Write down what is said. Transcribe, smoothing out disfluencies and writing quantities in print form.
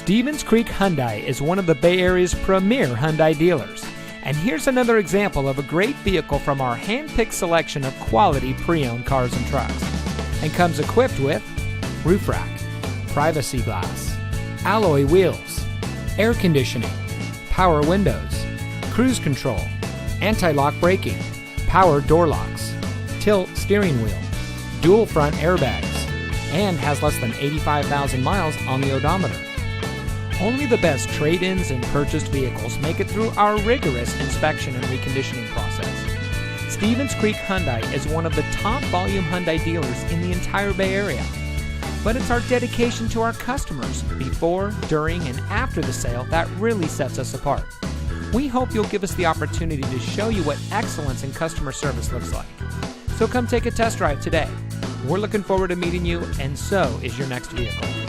Stevens Creek Hyundai is one of the Bay Area's premier Hyundai dealers. And here's another example of a great vehicle from our hand-picked selection of quality pre-owned cars and trucks. And comes equipped with roof rack, privacy glass, alloy wheels, air conditioning, power windows, cruise control, anti-lock braking, power door locks, tilt steering wheel, dual front airbags, and has less than 85,000 miles on the odometer. Only the best trade-ins and purchased vehicles make it through our rigorous inspection and reconditioning process. Stevens Creek Hyundai is one of the top volume Hyundai dealers in the entire Bay Area. But it's our dedication to our customers before, during, and after the sale that really sets us apart. We hope you'll give us the opportunity to show you what excellence in customer service looks like. So come take a test drive today. We're looking forward to meeting you, and so is your next vehicle.